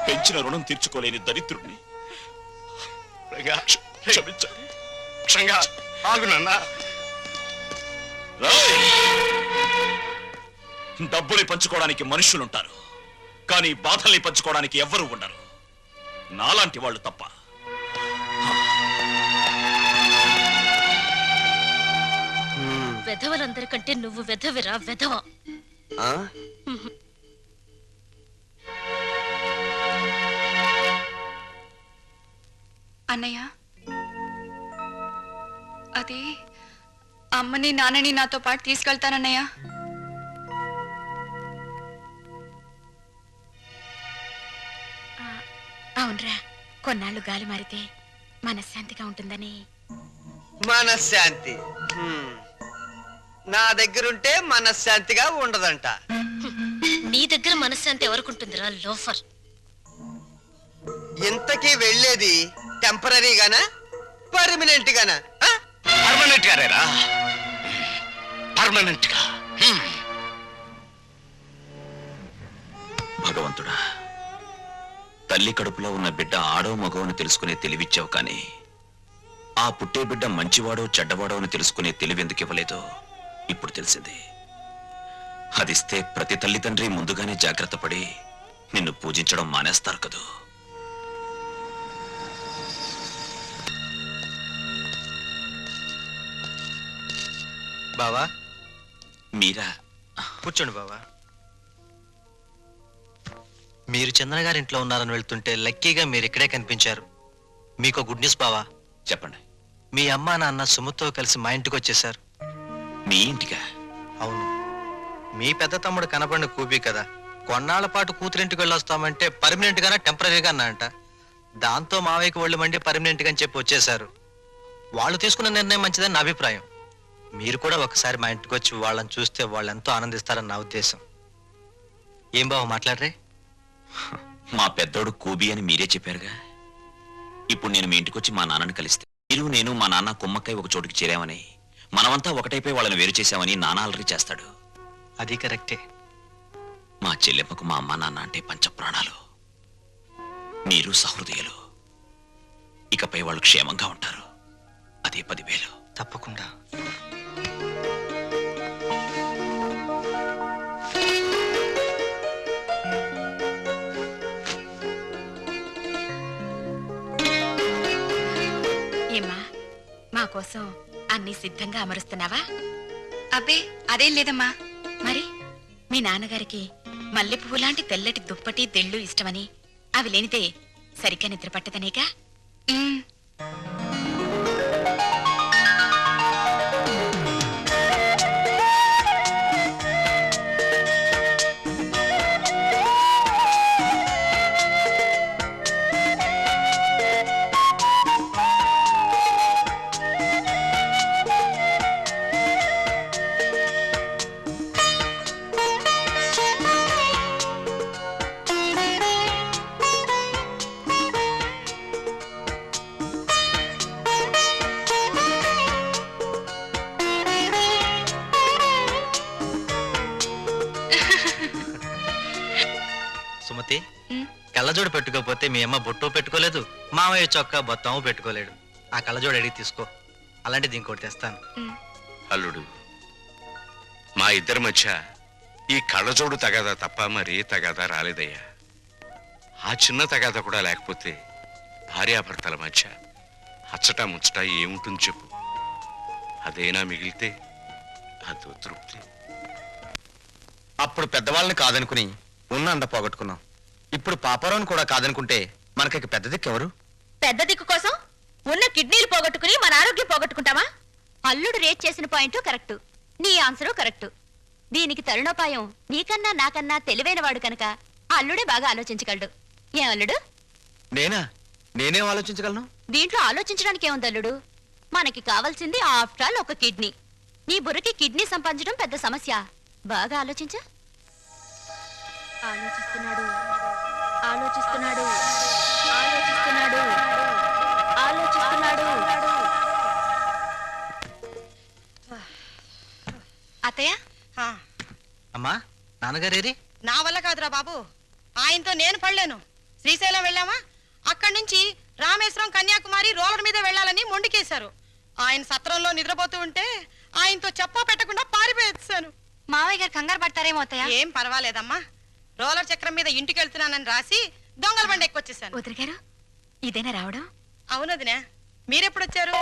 పెంచిన రుణం తీర్చుకోలేని దరిద్రుణ్ణి. క్షమించండి. డబ్బుని పంచుకోవడానికి మనుషులుంటారు, కానీ బాధల్ని పంచుకోవడానికి ఎవ్వరూ ఉండరు. నాలాంటి వాళ్ళు తప్ప. వెధవలందరికంటే నువ్వు వెధవిరా వెధవ. అన్నయ్య, అది అమ్మని నాన్నని నాతో పాటు తీసుకెళ్తానన్నయ్య. అవునరా, కొన్నాళ్ళు గాలి మారితే మనశ్శాంతిగా ఉంటుందని. మనశ్శాంతి నా దగ్గరుంటే మనశ్శాంతిగా ఉండదంట. నీ దగ్గర మనశ్శాంతి ఎవరుకుంటుందిరా లోఫర్? ఇంతకీ వెళ్ళేది టెంపరీగానా పర్మనెంట్ గానా? పర్మనెంట్ గారేరా, పర్మనెంట్ గా. భగవంతుడా, తల్లి కడుపులో ఉన్న బిడ్డ ఆడో మగో అని తెలుసుకునే తెలివిచ్చావు, కానీ ఆ పుట్టే బిడ్డ మంచివాడో చెడ్డవాడో అని తెలుసుకునే తెలివి ఎందుకు ఇవ్వలేదో ఇప్పుడు తెలిసింది. అదిస్తే ప్రతి తల్లిదండ్రి ముందుగానే జాగ్రత్త పడి నిన్ను పూజించడం మానేస్తారు కదూ. బావా, మీరా? కూర్చోండి బావా. మీరు చంద్ర గారి ఇంట్లో ఉన్నారని వెళ్తుంటే లక్కీగా మీరు ఇక్కడే కనిపించారు. మీకు గుడ్ న్యూస్ బావా. చెప్పండి. మీ అమ్మా నాన్న సుమతో కలిసి మా ఇంటికి వచ్చేసారు. మీ ఇంటికా? అవును. మీ పెద్ద తమ్ముడు కనపడిన కూపీ కదా, కొన్నాళ్ల పాటు కూతురింటికి వెళ్ళొస్తామంటే పర్మనెంట్ గానా టెంపరీగా అన్నా అంట. దాంతో మావయ్యకి ఒళ్ళు మండి పర్మనెంట్ గా అని చెప్పి వచ్చేసారు. వాళ్ళు తీసుకున్న నిర్ణయం మంచిదని నా అభిప్రాయం. మీరు కూడా ఒకసారి మా ఇంటికి వచ్చి వాళ్ళని చూస్తే వాళ్ళు ఎంతో ఆనందిస్తారని నా ఉద్దేశం. ఏం బావ మాట్లాడరే? మా పెద్దోడు కూబీ అని మీరే చెప్పారుగా. ఇప్పుడు నేను మీ ఇంటికి వచ్చి మా నాన్నని కలిస్తే మీరు, నేను, మా నాన్న కుమ్మక్కై ఒక చోటుకి చేరామని, మనమంతా ఒకటైపోయి వాళ్ళని వేరు చేశామని నాన్న అలరి చేస్తాడు. అది కరెక్టే. మా చెల్లెమ్మకు మా అమ్మ నాన్న అంటే పంచప్రాణాలు. మీరు సహృదయులు. ఇకపై వాళ్ళు క్షేమంగా ఉంటారు. అదే 10,000. తప్పకుండా. ఏమ్మా, మా కోసం అన్ని సిద్ధంగా అమరుస్తున్నావా? అబ్బే, అదేం లేదమ్మా. మరి మీ నాన్నగారికి మల్లెపువ్వు లాంటి తెల్లటి దుప్పటి తెళ్ళు ఇష్టమని, అవి లేనిదే సరిగ్గా నిద్ర పట్టదనేగా. సుమతి, కళ్ళజోడు పెట్టుకోకపోతే మీ అమ్మ బొట్టు పెట్టుకోలేదు, మామయ్య చొక్కా బొత్తము పెట్టుకోలేడు. ఆ కళ్ళజోడు అడిగి తీసుకో, అలాంటిది ఇంకోటి తెస్తాను. అల్లుడు, మా ఇద్దరి మధ్య ఈ కళ్ళజోడు తగాదా తప్ప మరీ తగాదా రాలేదయ్యా. ఆ చిన్న తగాదా కూడా లేకపోతే భార్యాభర్తల మధ్య అచ్చట ముచ్చట ఏముంటుంది చెప్పు? అదేనా మిగిలితే అదో తృప్తి. అప్పుడు పెద్దవాళ్ళని కాదనుకుని ఉన్న అండ పోగొట్టుకున్నాం. ఇప్పుడు పాపారావుని కూడా కాదనుకుంటే మనకి పెద్ద దిక్కు ఎవరు? పెద్ద దిక్కు కోసం ఉన్న కిడ్నీలు పోగొట్టుకుని మన ఆరోగ్యం పోగొట్టుకుంటావా? అల్లుడు రేట్ చేసిన పాయింట్ కరెక్ట్, నీ ఆన్సరు కరెక్ట్. దీనికి తరుణోపాయం నీకన్నా నాకన్నా తెలివైన వాడు కనుక అల్లుడే బాగా ఆలోచించగలడు. ఏం అల్లుడు? నేనేం ఆలోచించగలను? దీంట్లో ఆలోచించడానికి ఏముంది అల్లుడు? మనకి కావాల్సింది ఆఫ్టర్ ఆల్ ఒక కిడ్నీ. నీ బుర్రకి కిడ్నీ సంపాదించడం పెద్ద సమస్య. బాగా ఆలోచించు. ఆలోచిస్తున్నాడు ఆలోచిస్తున్నాడు ఆలోచిస్తున్నాడు ఆలోచిస్తున్నాడు. అత్తయ్య, అమ్మా, నాన్నగారేరి? నా వల్ల కాదురా బాబు, ఆయనతో నేను పడలేను. శ్రీశైలం వెళ్ళామా, అక్కడి నుంచి రామేశ్వరం కన్యాకుమారి రోలర్ మీద వెళ్ళాలని మొండికేశారు. ఆయన సత్రంలో నిద్రపోతూ ఉంటే ఆయనతో చెప్పా పెట్టకుండా పారిపోయేసాను. మావయ్య గారు కంగారు పడతారేమో అత్తయ్య. ఏం పర్వాలేదమ్మా, రోలర్ చక్రం మీద ఇంటికి వెళ్తున్నానని రాసి దొంగల బండి ఎక్కొచ్చేసాను. వదిన గారు ఇదేనా రావడం? అవునదినే, మీరెప్పుడొచ్చారు?